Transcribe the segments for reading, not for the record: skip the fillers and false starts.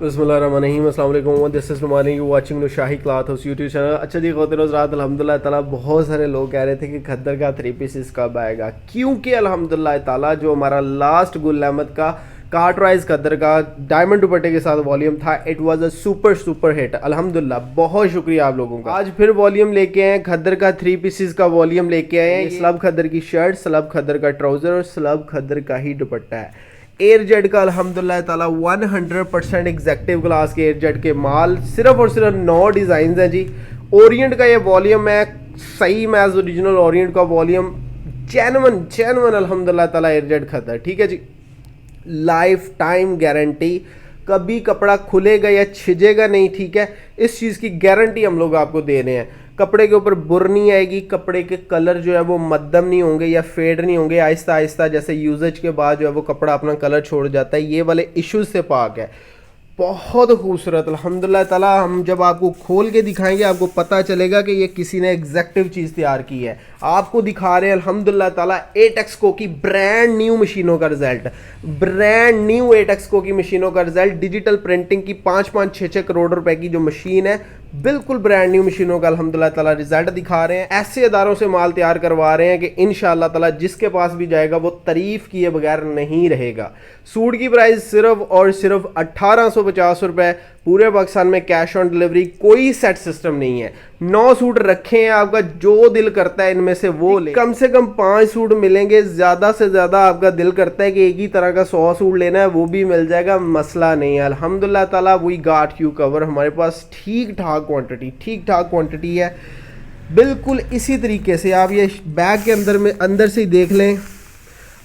बिस्मिल्लाहिर्रहमानिर्रहीम, अस्सलाम वालेकुम, this is Numani, you watching Shahi cloth house YouTube channel. अच्छा जी ख़वातीन हज़रात, अल्हम्दुलिल्लाह ताला बहुत सारे लोग कह रहे थे कि खद्दर का 3 पीसेस कब आएगा, क्योंकि अल्हम्दुलिल्लाह ताला जो हमारा लास्ट गुल अहमद का कार्टराइज खद्दर का डायमंड दुपट्टे के साथ वॉल्यूम था, it was a super hit. अल्हम्दुलिल्लाह, बहुत शुक्रिया आप लोगों का। आज फिर वॉल्यूम लेके आए खद्दर का 3 पीसेस का वॉल्यूम लेके आए हैं। स्लब खद्दर की शर्ट, स्लब खद्दर का ट्राउज़र और स्लब खद्दर का ही दुपट्टा है। एयर जेट का अल्हम्दुलिल्लाह ताला 100% एग्जैक्टिव क्लास के एयर जेट के माल, सिर्फ और सिर्फ 9 डिज़ाइन हैं जी। ओरिएंट का ये वॉल्यूम है, सही मैज ओरिजिनल ओरिएंट का वॉल्यूम, जेन्युइन अल्हम्दुलिल्लाह ताला एयर जेट खद्दर, ठीक है जी। लाइफ टाइम गारंटी, कभी कपड़ा खुलेगा या छिजेगा नहीं, ठीक है। इस चीज़ की गारंटी हम लोग आपको दे रहे हैं। कपड़े के ऊपर बुर नहीं आएगी, कपड़े के कलर जो है वो मद्दम नहीं होंगे या फेड नहीं होंगे, आहिस्ता आहिस्ता जैसे यूजेज के बाद जो है वो कपड़ा अपना कलर छोड़ जाता है, ये वाले इश्यूज से पाक है। बहुत खूबसूरत अल्हम्दुलिल्लाह ताला। हम जब आपको खोल के दिखाएंगे आपको पता चलेगा कि ये किसी ने एग्जैक्टिव चीज़ तैयार की है। आपको दिखा रहे हैं अल्हम्दुलिल्लाह ताला 8Exco की ब्रांड न्यू मशीनों का रिजल्ट, ब्रांड न्यू 8Exco की मशीनों का रिजल्ट। डिजिटल प्रिंटिंग की 5-5, 6-6 करोड़ रुपए की जो मशीन है, बिल्कुल ब्रांड न्यू मशीनों का अल्हम्दुलिल्लाह ताला रिजल्ट दिखा रहे हैं। ऐसे इदारों से माल तैयार करवा रहे हैं कि इंशाअल्लाह ताला जिसके पास भी जाएगा वो तारीफ किए बगैर नहीं रहेगा। सूट की प्राइस सिर्फ और सिर्फ 1850 रुपए, पूरे पाकिस्तान में कैश ऑन डिलीवरी, कोई सेट सिस्टम नहीं है। 9 सूट रखे हैं, आपका जो दिल करता है इनमें से वो ले। कम से कम 5 सूट मिलेंगे, ज़्यादा से ज़्यादा आपका दिल करता है कि एक ही तरह का 100 सूट लेना है, वो भी मिल जाएगा, मसला नहीं है। अल्हम्दुलिल्लाह ताला वी गॉट यू कवर। हमारे पास ठीक ठाक क्वांटिटी है, बिल्कुल इसी तरीके से। आप ये बैग के अंदर से ही देख लें।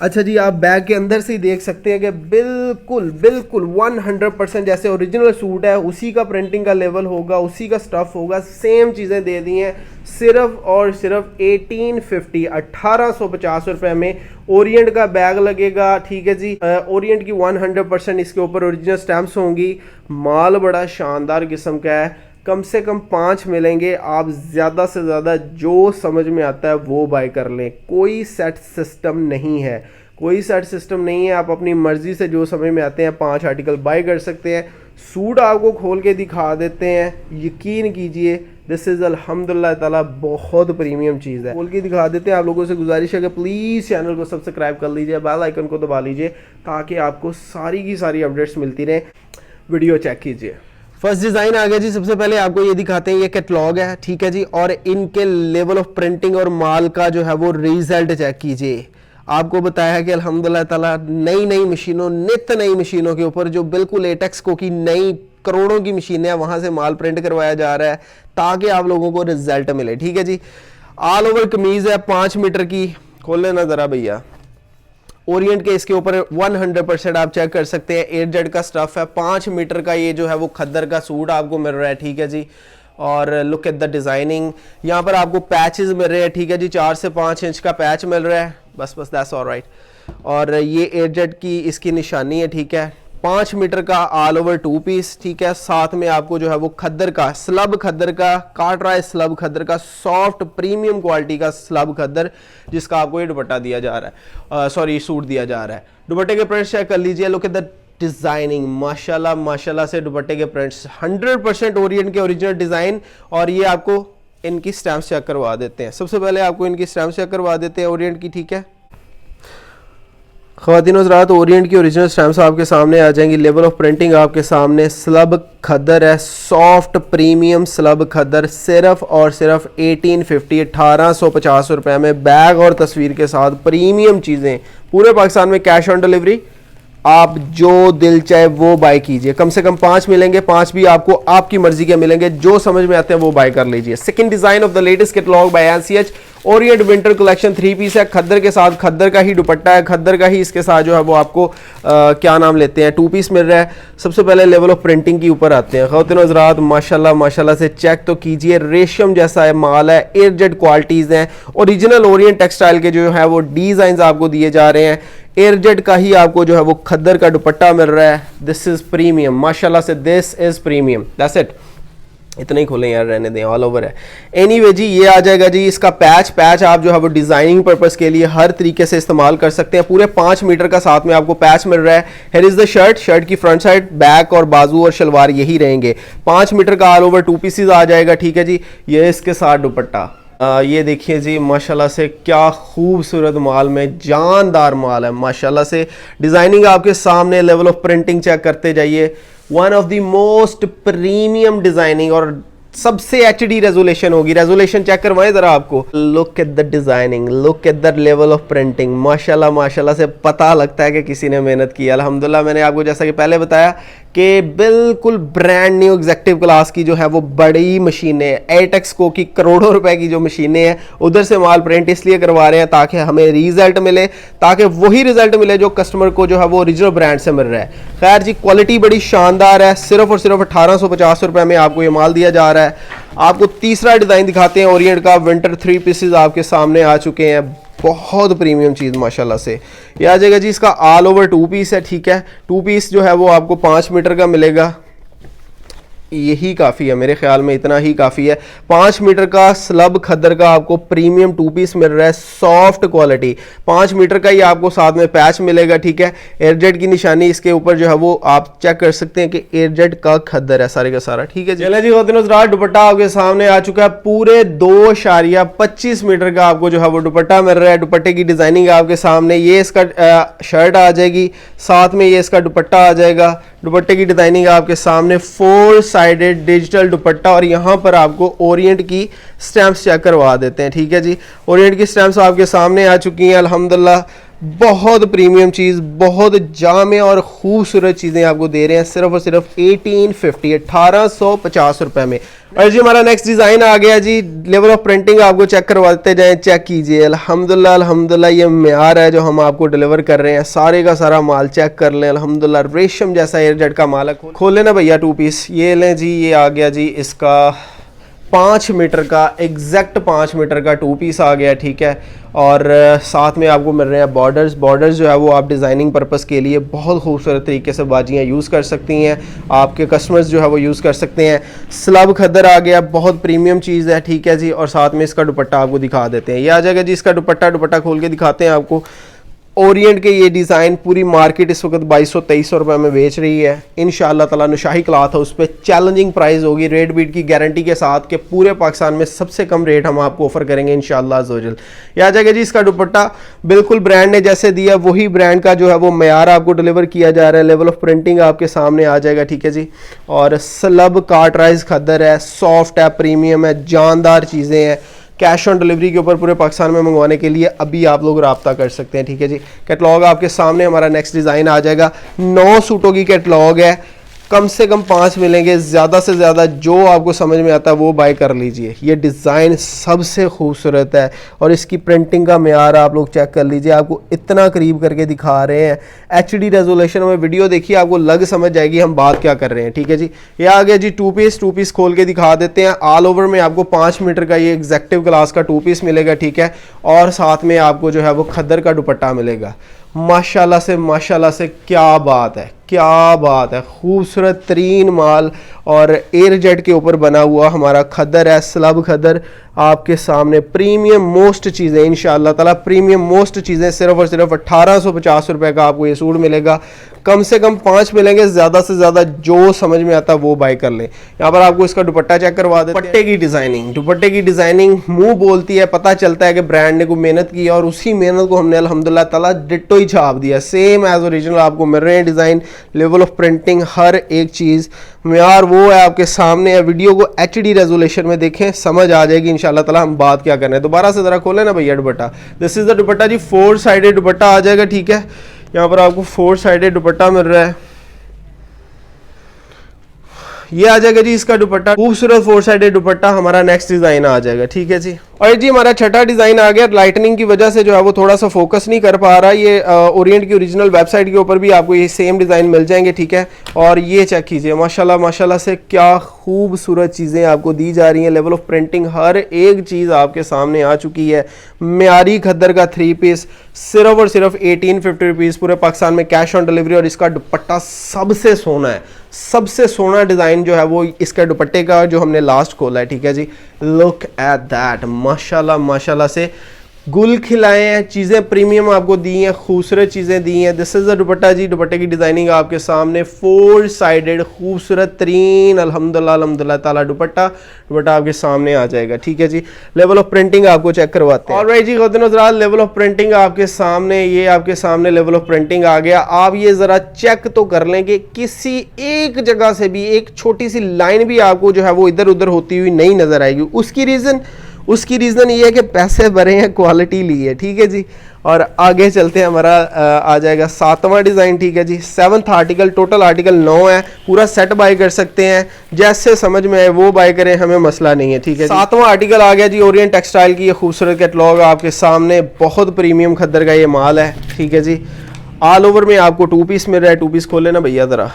अच्छा जी, आप बैग के अंदर से ही देख सकते हैं कि बिल्कुल 100% जैसे ओरिजिनल सूट है उसी का प्रिंटिंग का लेवल होगा, उसी का स्टफ़ होगा, सेम चीज़ें दे दी हैं। सिर्फ और सिर्फ 1850 रुपये में ओरिएंट का बैग लगेगा, ठीक है जी। ओरिएंट की 100% इसके ऊपर ओरिजिनल स्टैम्प्स होंगी। माल बड़ा शानदार किस्म का है, कम से कम 5 मिलेंगे। आप ज़्यादा से ज़्यादा जो समझ में आता है वो बाय कर लें। कोई सेट सिस्टम नहीं है, आप अपनी मर्ज़ी से जो समझ में आते हैं 5 आर्टिकल बाय कर सकते हैं। सूट आपको खोल के दिखा देते हैं, यकीन कीजिए दिस इज़ अल्हम्दुलिल्लाह ताला बहुत प्रीमियम चीज़ है। खोल के दिखा देते हैं। आप लोगों से गुजारिश है कि प्लीज़ चैनल को सब्सक्राइब कर लीजिए, बेल आइकन को दबा लीजिए ताकि आपको सारी की सारी अपडेट्स मिलती रहें। वीडियो चेक कीजिए। फर्स्ट डिज़ाइन आ गया जी। सबसे पहले आपको ये दिखाते हैं, ये कैटलॉग है, ठीक है जी। और इनके लेवल ऑफ प्रिंटिंग और माल का जो है वो रिजल्ट चेक कीजिए। आपको बताया है कि अल्हम्दुलिल्लाह ताला नई मशीनों, नित्य नई मशीनों के ऊपर जो बिल्कुल 8Exco की नई करोड़ों की मशीनें हैं वहाँ से माल प्रिंट करवाया जा रहा है ताकि आप लोगों को रिजल्ट मिले, ठीक है जी। ऑल ओवर कमीज़ है 5 मीटर की। खोल लेना ज़रा भैया। ओरिएंट के इसके ऊपर 100% आप चेक कर सकते हैं, एयर जेट का स्टफ है। 5 मीटर का ये जो है वो खद्दर का सूट आपको मिल रहा है, ठीक है जी। और लुक एट द डिज़ाइनिंग, यहाँ पर आपको पैचेस मिल रहे हैं, ठीक है जी। 4 से 5 इंच का पैच मिल रहा है, बस दैट्स ऑलराइट। और ये एयर जेट की इसकी निशानी है, ठीक है। 5 मीटर का ऑल ओवर 2 पीस, ठीक है। साथ में आपको जो है वो खद्दर का, स्लब खद्दर का, कार्टराइज स्लब खद्दर का, सॉफ्ट प्रीमियम क्वालिटी का स्लब खद्दर, जिसका आपको ये दुपट्टा दिया जा रहा है, सूट दिया जा रहा है। दुपट्टे के प्रिंट्स चेक कर लीजिए, लुक एट द डिज़ाइनिंग, माशाल्लाह से दुपट्टे के प्रिंट्स 100% ओरिएंट के ओरिजिनल डिज़ाइन। और ये आपको इनकी स्टैम्प्स चेक करवा देते हैं। सबसे पहले आपको इनकी स्टैम्प्स चेक करवा देते हैं ओरिएंट की, ठीक है। ख़वातीन हज़रात, ओरिएंट की ओरिजिनल स्टैम्प्स आपके सामने आ जाएंगी। लेवल ऑफ प्रिंटिंग आपके सामने। स्लब खद्दर है, सॉफ्ट प्रीमियम स्लब खद्दर, सिर्फ और सिर्फ 1850 रुपये में बैग और तस्वीर के साथ प्रीमियम चीज़ें, पूरे पाकिस्तान में कैश ऑन डिलीवरी। आप जो दिल चाहे वो बाय कीजिए। कम से कम 5 मिलेंगे, 5 भी आपको आपकी मर्जी के मिलेंगे, जो समझ में आते हैं वो बाय कर लीजिए। Second design of the latest catalogue by NCH orient winter collection 3 piece है। खद्दर के साथ खद्दर का ही दुपट्टा है, खद्दर का ही इसके साथ जो है वो आपको क्या नाम लेते हैं 2 पीस मिल रहा है। सबसे पहले लेवल ऑफ प्रिंटिंग के ऊपर आते हैं। ख़वातीन हज़रात, माशाल्लाह से चेक तो कीजिए, रेशम जैसा है माल है, एयर जेट क्वालिटीज़ हैं। ओरिजिनल ओरिएंट टेक्सटाइल के जो है वो डिज़ाइन आपको दिए जा रहे हैं। एयर जेट का ही आपको जो है वो खद्दर का दुपट्टा मिल रहा है। दिस इज़ प्रीमियम, माशाल्लाह से this is premium, that's it. इतना ही खोलें यार, रहने दें, ऑल ओवर है। एनीवे जी ये आ जाएगा जी इसका पैच आप जो है वो डिजाइनिंग पर्पस के लिए हर तरीके से इस्तेमाल कर सकते हैं। पूरे 5 मीटर का साथ में आपको पैच मिल रहा है। हियर इज द शर्ट की फ्रंट साइड, बैक और बाजू और शलवार यही रहेंगे। 5 मीटर का ऑल ओवर 2 पीसेज आ जाएगा, ठीक है जी। ये इसके साथ दुपट्टा, ये देखिए जी माशाल्लाह से क्या खूबसूरत माल में जानदार माल है माशाल्लाह से। डिजाइनिंग आपके सामने, लेवल ऑफ प्रिंटिंग चेक करते जाइए। One of the most premium designing और सबसे एचडी रेजोल्यूशन होगी। रेजोल्यूशन चेक करवाएं जरा आपको। Look at the designing, look at the level of printing, माशाल्लाह माशाल्लाह से पता लगता है कि किसी ने मेहनत की। अल्हम्दुलिल्लाह मैंने आपको जैसा कि पहले बताया कि बिल्कुल ब्रांड न्यू एग्जेक्टिव क्लास की जो है वो बड़ी मशीनें, एटेक्सको की करोड़ों रुपए की जो मशीनें हैं, उधर से माल प्रिंट इसलिए करवा रहे हैं ताकि हमें रिजल्ट मिले, ताकि वही रिजल्ट मिले जो कस्टमर को जो है वो ओरिजिनल ब्रांड से मिल रहा है। खैर जी क्वालिटी बड़ी शानदार है। सिर्फ और सिर्फ 1850 रुपए में आपको ये माल दिया जा रहा है। आपको तीसरा डिजाइन दिखाते हैं ओरिएंट का। विंटर 3 पीसेज आपके सामने आ चुके हैं, बहुत प्रीमियम चीज़ माशाल्लाह से। ये आ जाएगा जी इसका ऑल ओवर 2 पीस है, ठीक है। 2 पीस जो है वो आपको 5 मीटर का मिलेगा। यही काफ़ी है मेरे ख्याल में, इतना ही काफ़ी है। 5 मीटर का स्लब खद्दर का आपको प्रीमियम 2 पीस मिल रहा है, सॉफ्ट क्वालिटी। 5 मीटर का ही आपको साथ में पैच मिलेगा, ठीक है। एयरजेट की निशानी इसके ऊपर जो है वो आप चेक कर सकते हैं कि एयरजेट का खद्दर है सारे का सारा, ठीक है। चले जी रात दुपट्टा आपके सामने आ चुका है। पूरे 2.25 मीटर का आपको जो है वो दुपट्टा मिल रहा है। दुपट्टे की डिजाइनिंग आपके सामने, ये इसका शर्ट आ जाएगी, साथ में ये इसका दुपट्टा आ जाएगा। दुपट्टे की डिजाइनिंग आपके सामने, 4 साइडेड डिजिटल दुपट्टा, और यहाँ पर आपको ओरिएंट की स्टैम्प्स चेक करवा देते हैं, ठीक है जी। ओरिएंट की स्टैम्प्स आपके सामने आ चुकी हैं अल्हम्दुलिल्लाह। बहुत प्रीमियम चीज़, बहुत जामे और खूबसूरत चीज़ें आपको दे रहे हैं सिर्फ और सिर्फ 1850 रुपए में। और जी हमारा नेक्स्ट डिज़ाइन आ गया जी। लेवल ऑफ प्रिंटिंग आपको चेक करवाते जाएं, चेक कीजिए। अल्हम्दुलिल्लाह अल्हम्दुलिल्लाह ये म्यार है जो हम आपको डिलीवर कर रहे हैं। सारे का सारा माल चेक कर लें, अल्हम्दुलिल्लाह रेशम जैसा एयरजेट का माल है। खोल लेना भैया 2 पीस। ये लें जी, ये आ गया जी इसका 5 मीटर का, एग्जैक्ट 5 मीटर का 2 पीस आ गया, ठीक है। और साथ में आपको मिल रहे हैं बॉर्डर्स जो है वो आप डिज़ाइनिंग पर्पस के लिए बहुत खूबसूरत तरीके से बाजियाँ यूज़ कर सकती हैं, आपके कस्टमर्स जो है वो यूज़ कर सकते हैं। स्लब खद्दर आ गया, बहुत प्रीमियम चीज़ है, ठीक है जी। और साथ में इसका दुपट्टा आपको दिखा देते हैं। ये आ जाएगा जी इसका दुपट्टा खोल के दिखाते हैं आपको। ओरिएंट के ये डिज़ाइन पूरी मार्केट इस वक्त 2200-2300 रुपये में बेच रही है। इंशाअल्लाह ताला नुशाही क्लॉथ हाउस पे चैलेंजिंग प्राइस होगी, रेट बीट की गारंटी के साथ कि पूरे पाकिस्तान में सबसे कम रेट हम आपको ऑफर करेंगे इंशाअल्लाह अज़्ज़वजल। ये आ जाएगा जी इसका दुपट्टा, बिल्कुल ब्रांड ने जैसे दिया वही ब्रांड का जो है वो मयार आपको डिलीवर किया जा रहा है। लेवल ऑफ प्रिंटिंग आपके सामने आ जाएगा, ठीक है जी। और स्लब कार्टराइज खद्दर है, सॉफ्ट है, प्रीमियम है, जानदार चीज़ें हैं। कैश ऑन डिलीवरी के ऊपर पूरे पाकिस्तान में मंगवाने के लिए अभी आप लोग रब्ता कर सकते हैं, ठीक है जी। कैटलॉग आपके सामने, हमारा नेक्स्ट डिज़ाइन आ जाएगा। 9 सूटों की कैटलॉग है, कम से कम 5 मिलेंगे, ज़्यादा से ज़्यादा जो आपको समझ में आता है वो बाय कर लीजिए। ये डिज़ाइन सबसे खूबसूरत है और इसकी प्रिंटिंग का मेयार आप लोग चेक कर लीजिए। आपको इतना करीब करके दिखा रहे हैं, एचडी रेजोल्यूशन में वीडियो देखिए, आपको लग समझ जाएगी हम बात क्या कर रहे हैं, ठीक है जी। ये आ गया जी 2 पीस खोल के दिखा देते हैं। ऑल ओवर में आपको 5 मीटर का ये एग्जेक्टिव क्लास का 2 पीस मिलेगा, ठीक है। और साथ में आपको जो है वो खद्दर का दुपट्टा मिलेगा। माशाल्लाह से क्या बात है, क्या बात है, खूबसूरत तरीन माल और एयरजेट के ऊपर बना हुआ हमारा खद्दर है, स्लब खद्दर आपके सामने। प्रीमियम मोस्ट चीज़ें इंशाअल्लाह ताला, प्रीमियम मोस्ट चीज़ें सिर्फ और सिर्फ 1850 रुपये का आपको ये सूट मिलेगा। कम से कम 5 मिलेंगे, ज़्यादा से ज़्यादा जो समझ में आता है वो बाय कर लें। यहाँ पर आपको इसका दुपट्टा चेक करवा देते हैं। दुपट्टे की डिज़ाइनिंग मुंह बोलती है, पता चलता है कि ब्रांड ने कोई मेहनत की और उसी मेहनत को हमने अल्हम्दुलिल्लाह ताला डिट्टो ही छाप दिया। सेम एज ओरिजिनल आपको मिल रहे हैं डिज़ाइन, लेवल ऑफ प्रिंटिंग, हर एक चीज़ म्यार वो है आपके सामने है। वीडियो को एचडी रेजोल्यूशन में देखें, समझ आ जाएगी इंशाल्लाह ताला हम बात क्या कर रहे हैं। दोबारा से ज़रा खोलें ना भैया dupatta. This is the dupatta जी, 4 साइडेड दुपट्टा आ जाएगा, ठीक है। यहाँ पर आपको 4 साइडेड दुपट्टा मिल रहा है। ये आ जाएगा जी इसका दुपट्टा, खूबसूरत 4 साइडेड दुपट्टा। हमारा नेक्स्ट डिजाइन आ जाएगा, ठीक है जी। और जी हमारा छठा डिजाइन आ गया। लाइटनिंग की वजह से जो है वो थोड़ा सा फोकस नहीं कर पा रहा। ये ओरिएंट की ओरिजिनल वेबसाइट के ऊपर भी आपको ये सेम डिजाइन मिल जाएंगे, ठीक है। और ये चेक कीजिए, माशाल्लाह से क्या खूबसूरत चीज़ें आपको दी जा रही हैं। लेवल ऑफ प्रिंटिंग, हर एक चीज़ आपके सामने आ चुकी है। म्यारी खद्दर का 3 पीस सिर्फ और सिर्फ 1850 रुपीज़, पूरे पाकिस्तान में कैश ऑन डिलीवरी। और इसका दुपट्टा सबसे सोना है, सबसे सोना डिज़ाइन जो है वो इसका दुपट्टे का जो हमने लास्ट खोला है, ठीक है जी। लुक एट दैट, माशाल्लाह माशाल्लाह से गुल खिलाए हैं, चीज़ें प्रीमियम आपको दी हैं, खूबसूरत चीज़ें दी हैं। दिस इज़ द दुपट्टा जी, दुपट्टे की डिज़ाइनिंग आपके सामने 4 साइडेड खूबसूरत तरीन अल्हम्दुलिल्लाह ताला दुपट्टा आपके सामने आ जाएगा, ठीक है जी। लेवल ऑफ प्रिंटिंग आपको चेक करवाते हैं। ऑलराइट जी ख़वातीन हज़रात, लेवल ऑफ प्रिंटिंग आपके सामने, ये आपके सामने लेवल ऑफ प्रिंटिंग आ गया। आप ये ज़रा चेक तो कर लें कि किसी एक जगह से भी एक छोटी सी लाइन भी आपको जो है वो इधर उधर होती हुई नहीं नज़र आएगी। उसकी रीज़न ये है कि पैसे भरे हैं, क्वालिटी ली है, ठीक है जी। और आगे चलते हैं, हमारा आ जाएगा 7वां डिज़ाइन, ठीक है जी। 7th आर्टिकल, टोटल आर्टिकल 9 है, पूरा सेट बाय कर सकते हैं, जैसे समझ में आए वो बाय करें, हमें मसला नहीं है, ठीक है। 7वां आर्टिकल आ गया जी, ओरिएंट टेक्सटाइल की ये खूबसूरत कैटलॉग आपके सामने, बहुत प्रीमियम खद्दर का ये माल है, ठीक है जी। ऑल ओवर में आपको 2 पीस मिल रहा है। 2 पीस खोले ना भैया ज़रा।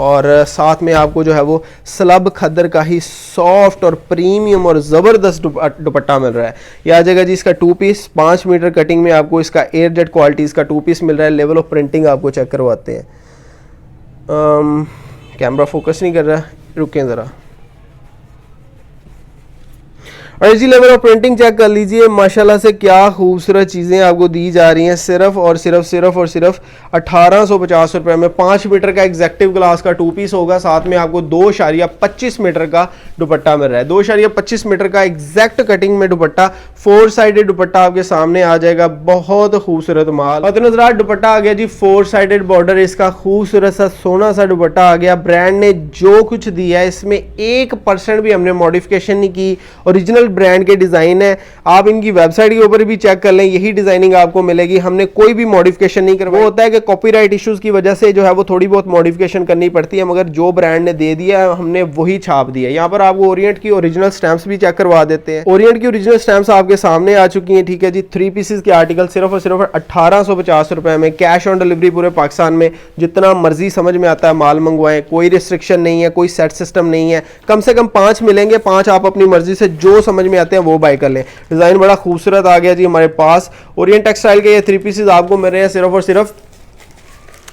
और साथ में आपको जो है वो स्लब खद्दर का ही सॉफ्ट और प्रीमियम और ज़बरदस्त दुपट्टा मिल रहा है। ये आ जाएगा जी इसका 2 पीस, 5 मीटर कटिंग में आपको इसका एयर जेट क्वालिटीज़ का 2 पीस मिल रहा है। लेवल ऑफ प्रिंटिंग आपको चेक करवाते हैं। कैमरा फोकस नहीं कर रहा, रुकें ज़रा। और जी लेवल ऑफ प्रिंटिंग चेक कर लीजिए, माशाल्लाह से क्या खूबसूरत चीज़ें आपको दी जा रही हैं। सिर्फ 1850 रुपये में 5 मीटर का एग्जैक्टिव ग्लास का 2 पीस होगा। साथ में आपको 2.25 मीटर का दुपट्टा मिल रहा है। 2.25 मीटर का एग्जैक्ट कटिंग में दुपट्टा, 4 साइडेड दुपट्टा आपके सामने आ जाएगा। बहुत खूबसूरत माल। और नजरात दुपट्टा आ गया जी, 4 साइडेड बॉर्डर, इसका खूबसूरत सा सोना सा दुपट्टा आ गया। ब्रांड ने जो कुछ दिया है इसमें 1% भी हमने मॉडिफिकेशन नहीं की, ओरिजिनल ब्रांड के डिजाइन है। आप इनकी वेबसाइट के ऊपर भी चेक कर लें, यही डिजाइनिंग आपको मिलेगी। हमने कोई भी मॉडिफिकेशन नहीं करवाई। होता है कि कॉपीराइट इश्यूज की वजह से जो है वो थोड़ी बहुत मॉडिफिकेशन करनी पड़ती है, मगर जो ब्रांड ने दे दिया है हमने वही छाप दिया है। यहाँ पर आपको ओरिएंट की ओरिजिनल स्टैंप्स भी चेक करवा देते हैं। ओरिएंट की ओरिजिनल स्टैंप्स आपके सामने आ चुकी हैं, ठीक है जी। 3 पीसेस के आर्टिकल सिर्फ और सिर्फ 1850 रुपए में, कैश ऑन डिलीवरी पूरे पाकिस्तान में। जितना मर्जी समझ में आता है माल मंगवाएं, कोई रिस्ट्रिक्शन नहीं है, कोई सेट सिस्टम नहीं है। कम से कम 5 मिलेंगे, 5 आप अपनी मर्जी से जो समझ में आते हैं वो बाय कर लें। डिजाइन बड़ा खूबसूरत आ गया जी हमारे पास। ओरिएंट टेक्सटाइल के ये 3 पीसेस आपको मिल रहे हैं सिर्फ और सिर्फ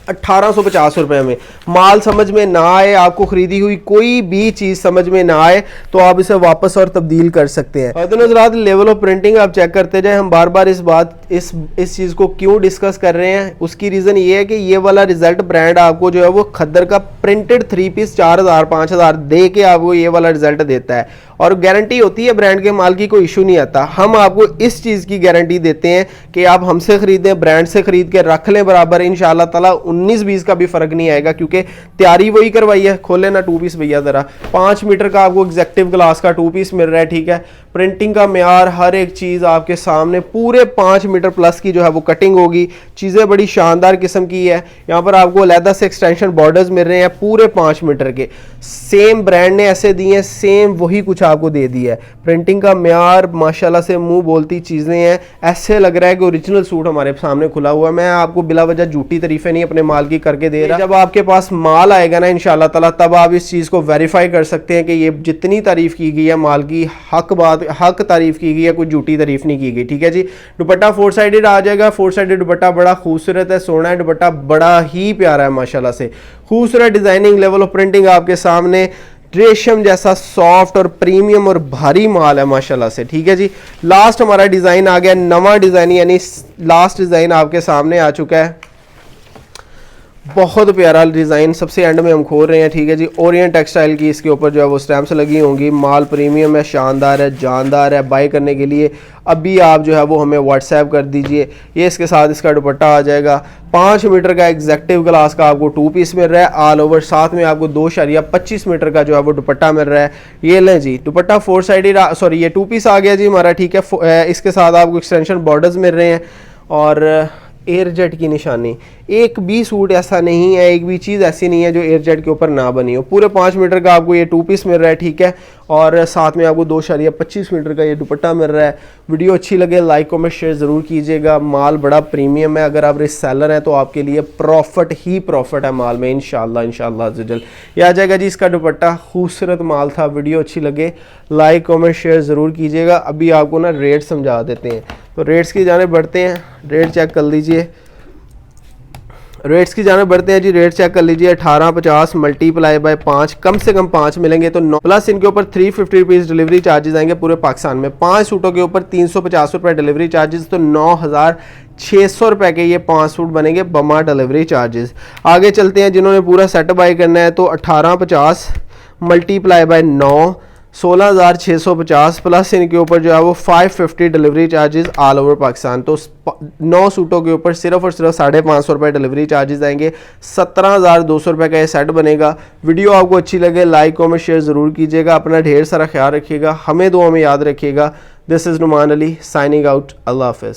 1850 रुपए में। माल समझ में ना आए, आपको खरीदी हुई कोई भी चीज समझ में ना आए तो आप इसे वापस और तब्दील कर सकते हैं। और हज़रात लेवल ऑफ प्रिंटिंग आप चेक करते जाए। हम बार बार इस चीज को क्यों डिस्कस कर रहे हैं, उसकी रीजन ये है कि ये वाला रिजल्ट ब्रांड आपको जो है वो खद्दर का प्रिंटेड 3 पीस 4000 5000 दे के आपको ये वाला रिजल्ट देता है, और गारंटी होती है ब्रांड के माल की, कोई इशू नहीं आता। हम आपको इस चीज की गारंटी देते हैं कि आप हमसे खरीदें, ब्रांड से खरीद के रख लें बराबर, इंशाल्लाह ताला 19-20 का भी फर्क नहीं आएगा, क्योंकि तैयारी वही करवाई है। खोले ना 2 पीस भैया जरा। 5 मीटर का आपको एग्जैक्टिव ग्लास का 2 पीस मिल रहा है, ठीक है। प्रिंटिंग का म्यार, हर एक चीज आपके सामने, पूरे 5 मीटर प्लस की जो है वो कटिंग होगी। चीजें बड़ी शानदार किस्म की है। यहाँ पर आपको अलहदा से एक्सटेंशन बॉर्डर्स मिल रहे हैं पूरे 5 मीटर के। सेम ब्रांड ने ऐसे दिए हैं, सेम वही कुछ आपको दे दिया है। प्रिंटिंग का म्यार माशाल्लाह से मुंह बोलती चीजें हैं। ऐसे लग रहा है कि ओरिजिनल सूट हमारे सामने खुला हुआ है। मैं आपको बिला वजह झूठी तारीफें नहीं अपने माल की करके दे रहा। जब आपके पास माल आएगा ना इंशाल्लाह ताला, तब आप इस चीज को वेरीफाई कर सकते हैं कि ये जितनी तारीफ की गई है माल की, हक तारीफ की गई है, कोई झूठी तारीफ नहीं की गई, ठीक है जी। दुपट्टा 4 साइडेड आ जाएगा। 4 साइडेड दुपट्टा बड़ा खूबसूरत है, सोना है दुपट्टा, बड़ा ही प्यारा है माशाल्लाह से। खूबसूरत डिजाइनिंग, लेवल ऑफ प्रिंटिंग आपके सामने, रेशम जैसा सॉफ्ट और प्रीमियम और भारी माल है माशाल्लाह से, ठीक है जी। लास्ट हमारा डिजाइन आ गया, नवा डिजाइन, यानी लास्ट डिजाइन आपके सामने आ चुका है। बहुत प्यारा डिज़ाइन, सबसे एंड में हम खोल रहे हैं, ठीक है जी। ओरिएंट टेक्सटाइल की इसके ऊपर जो है वो स्टैम्प्स लगी होंगी। माल प्रीमियम है, शानदार है, जानदार है। बाय करने के लिए अभी आप जो है वो हमें व्हाट्सएप कर दीजिए। ये इसके साथ इसका दुपट्टा आ जाएगा। 5 मीटर का एग्जैक्टिव ग्लास का आपको 2 पीस मिल रहा है ऑल ओवर। साथ में आपको 2.25 मीटर का जो है वो दुपट्टा मिल रहा है। ये लें जी, दुपट्टा 4 साइडेड, सॉरी ये 2 पीस आ गया जी हमारा, ठीक है। इसके साथ आपको एक्सटेंशन बॉर्डर्स मिल रहे हैं और एयर जेट की निशानी। एक भी सूट ऐसा नहीं है, एक भी चीज़ ऐसी नहीं है जो एयर जेट के ऊपर ना बनी हो। पूरे 5 मीटर का आपको ये 2 पीस मिल रहा है, ठीक है। और साथ में आपको 2.25 मीटर का ये दुपट्टा मिल रहा है। वीडियो अच्छी लगे लाइक कमेंट शेयर ज़रूर कीजिएगा। माल बड़ा प्रीमियम है, अगर आप रीसेलर हैं तो आपके लिए प्रॉफिट ही प्रॉफिट है माल में, इंशाल्लाह अज़्ज़ल। ये आ जाएगा जी इसका दुपट्टा। खूबसूरत माल था। वीडियो अच्छी लगे लाइक कमेंट शेयर ज़रूर कीजिएगा। अभी आपको ना रेट समझा देते हैं, तो रेट्स की जाने बढ़ते हैं। रेट चेक कर लीजिए। रेट्स की जाने बढ़ते हैं जी। रेट चेक कर लीजिए, 1850 मल्टीप्लाई बाय 5, कम से कम 5 मिलेंगे तो 9, प्लस इनके ऊपर 350 रुपीज़ डिलीवरी चार्जेस आएंगे पूरे पाकिस्तान में। 5 सूटों के ऊपर 350 रुपये डिलीवरी चार्जेस, तो 9600 रुपये के ये 5 सूट बनेंगे बमा डिलीवरी चार्जेस। आगे चलते हैं, जिन्होंने पूरा सेट बाई करना है तो 1850 मल्टीप्लाई बाय 9, 16,650, प्लस इनके ऊपर जो है वो 550 delivery charges all over Pakistan. तो 9 सूटों के ऊपर सिर्फ और सिर्फ 550 रुपये डिलीवरी चार्जेस आएंगे। 17,200 रुपये का ये सेट बनेगा। वीडियो आपको अच्छी लगे लाइक कमेंट शेयर ज़रूर कीजिएगा। अपना ढेर सारा ख्याल रखिएगा, हमें दुआ में याद रखिएगा। This is Numan Ali signing out. Allah हाफ़िज़।